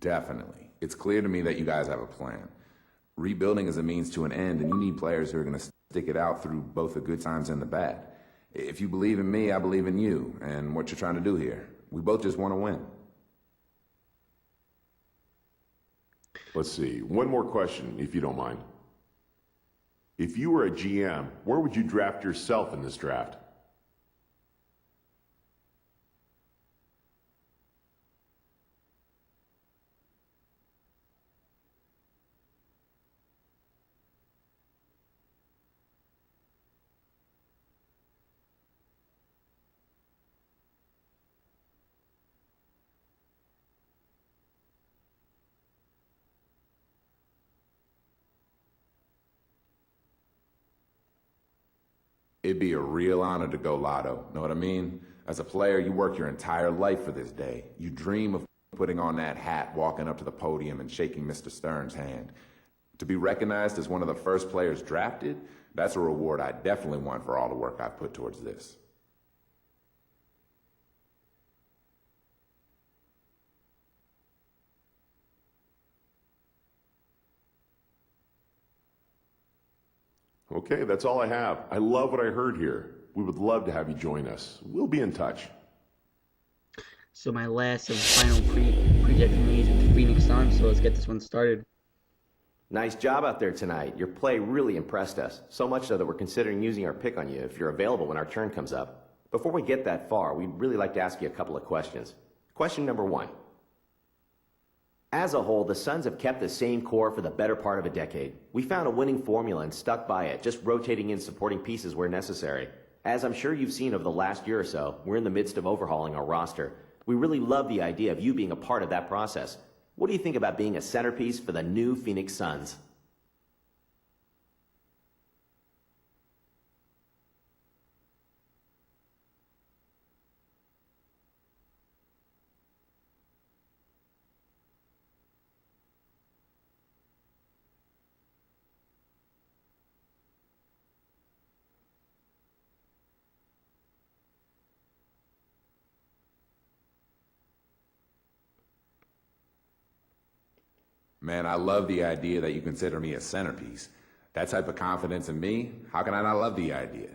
Definitely. It's clear to me that you guys have a plan. Rebuilding is a means to an end, and you need players who are going to stick it out through both the good times and the bad. If you believe in me, I believe in you and what you're trying to do here. We both just want to win. Let's see. One more question, if you don't mind. If you were a GM, where would you draft yourself in this draft? It'd be a real honor to go lotto. Know what I mean? As a player, you work your entire life for this day. You dream of putting on that hat, walking up to the podium, and shaking Mr. Stern's hand. To be recognized as one of the first players drafted, that's a reward I definitely want for all the work I've put towards this. Okay, that's all I have. I love what I heard here. We would love to have you join us. We'll be in touch. So my last and final projected news with the Phoenix Suns, so let's get this one started. Nice job out there tonight. Your play really impressed us, so much so that we're considering using our pick on you if you're available when our turn comes up. Before we get that far, we'd really like to ask you a couple of questions. Question number one. As a whole, the Suns have kept the same core for the better part of a decade. We found a winning formula and stuck by it, just rotating in supporting pieces where necessary. As I'm sure you've seen over the last year or so, we're in the midst of overhauling our roster. We really love the idea of you being a part of that process. What do you think about being a centerpiece for the new Phoenix Suns? Man, I love the idea that you consider me a centerpiece. That type of confidence in me, how can I not love the idea?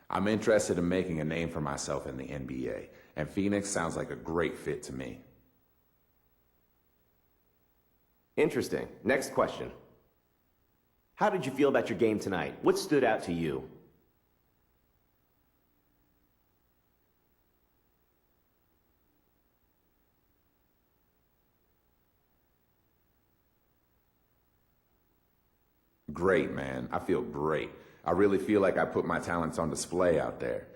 I'm interested in making a name for myself in the NBA, and Phoenix sounds like a great fit to me. Interesting. Next question. How did you feel about your game tonight? What stood out to you? Great, man. I feel great. I really feel like I put my talents on display out there.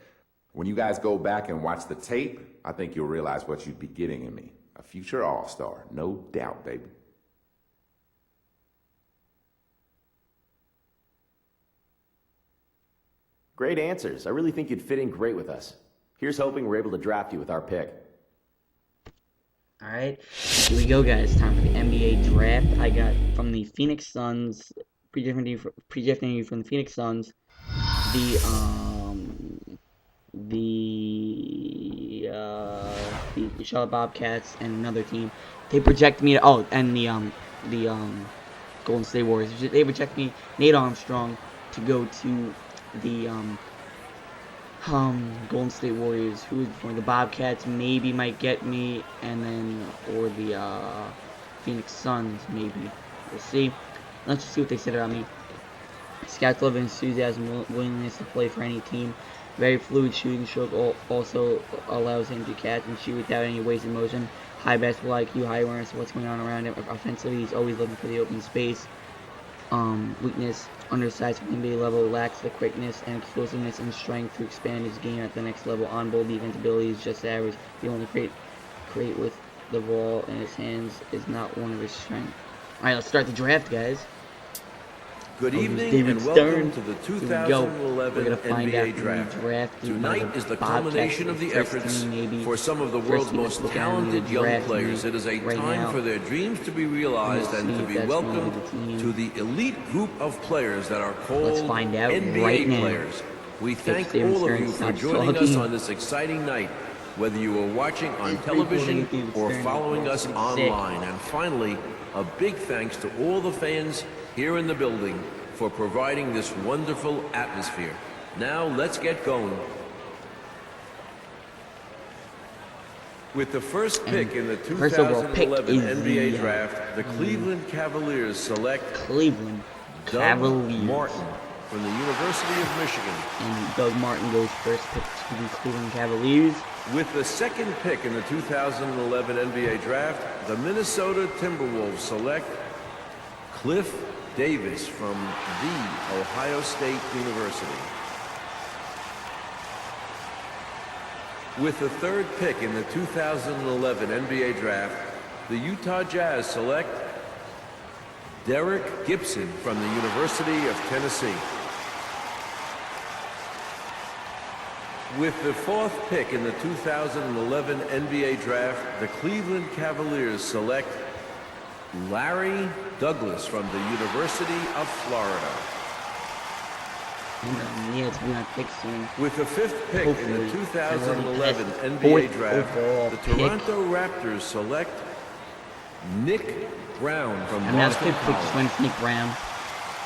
When you guys go back and watch the tape, I think you'll realize what you'd be getting in me. A future all-star, no doubt, baby. Great answers. I really think you'd fit in great with us. Here's hoping we're able to draft you with our pick. Alright, here we go, guys. Time for the NBA draft. I got from the Phoenix Suns, projecting you from the Phoenix Suns, the Charlotte Bobcats and another team. They project me to, and the Golden State Warriors. They project me, Nate Armstrong, to go to the Golden State Warriors. Who is before the Bobcats? Maybe might get me, and then or the Phoenix Suns. Maybe we'll see. Let's just see what they said about me. Scout's love and enthusiasm, willingness to play for any team. Very fluid shooting stroke also allows him to catch and shoot without any wasted motion. High basketball IQ, high awareness of what's going on around him. Offensively, he's always looking for the open space. Weakness, undersized for NBA level, lacks the quickness and explosiveness and strength to expand his game at the next level. On-ball defense ability is just average. The only create with the ball in his hands is not one of his strengths. Alright, let's start the draft, guys. Good evening and welcome to the 2011 NBA Draft. Tonight is the culmination of the efforts for some of the world's most talented young players. It is a time for their dreams to be realized and to be welcomed to the elite group of players that are called NBA players. We thank all of you for joining us on this exciting night. whether you are watching on television or following us online. And finally, a big thanks to all the fans here in the building for providing this wonderful atmosphere. Now, let's get going. With the first pick in the 2011 NBA Draft, the Cleveland Cavaliers select Doug Martin from the University of Michigan. And Doug Martin goes first pick to the Cleveland Cavaliers. With the second pick in the 2011 NBA Draft, the Minnesota Timberwolves select Cliff Davis from The Ohio State University. With the third pick in the 2011 NBA Draft, the Utah Jazz select Derek Gibson from the University of Tennessee. With the fourth pick in the 2011 NBA Draft, the Cleveland Cavaliers select Larry Douglas from the University of Florida. Yeah, it's gonna pick soon. With the fifth pick in the 2011 NBA Draft, the Toronto Raptors select Nick Brown from Boston College. Pick just went Nick Brown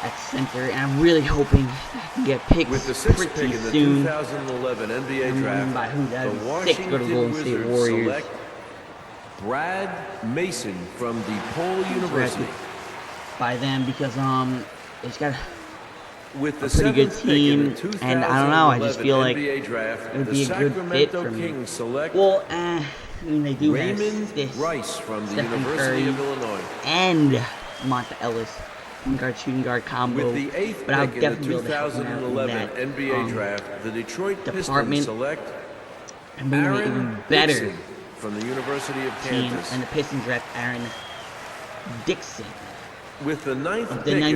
at center, and I'm really hoping I can get picked with the sixth pretty pick in the soon. 2011 NBA Draft, by who that the Washington Wizards select Brad Mason from DePaul University. By them because it's got with the a pretty good team, and I don't know. I just feel like draft, it would be a good fit for me. Select well, I mean they do Raymond have this Rice from the Stephen University Curry of Illinois and Monta Ellis, shooting guard combo. With the eighth pick in the 2011 NBA Draft, the Detroit Pistons select Aaron even better Dixon from the University of Kansas. And the Pistons draft Aaron Dixon. With the ninth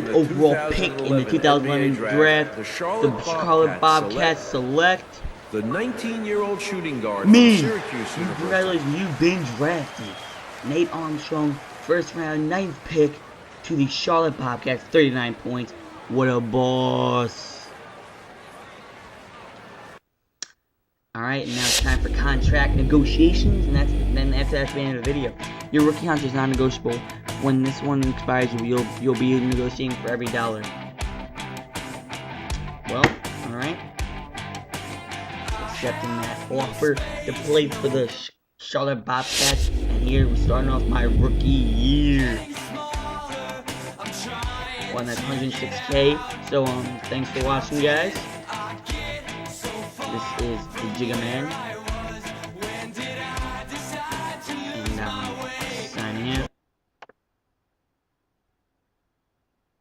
overall pick in the 2011 draft, the Charlotte Bobcats select the 19-year-old shooting guard from Syracuse University. Congratulations, you've been drafted. Nate Armstrong, first round, 9th pick to the Charlotte Bobcats, 39 points. What a boss. Alright, now it's time for contract negotiations, and then after that's the end of the video. Your rookie contract is non-negotiable. When this one expires, you'll be negotiating for every dollar. Well, alright. Accepting that offer to play for the Charlotte Bobcats, and here we're starting off my rookie year. Well, that's 106K. So thanks for watching, guys. This is the Jigga Man.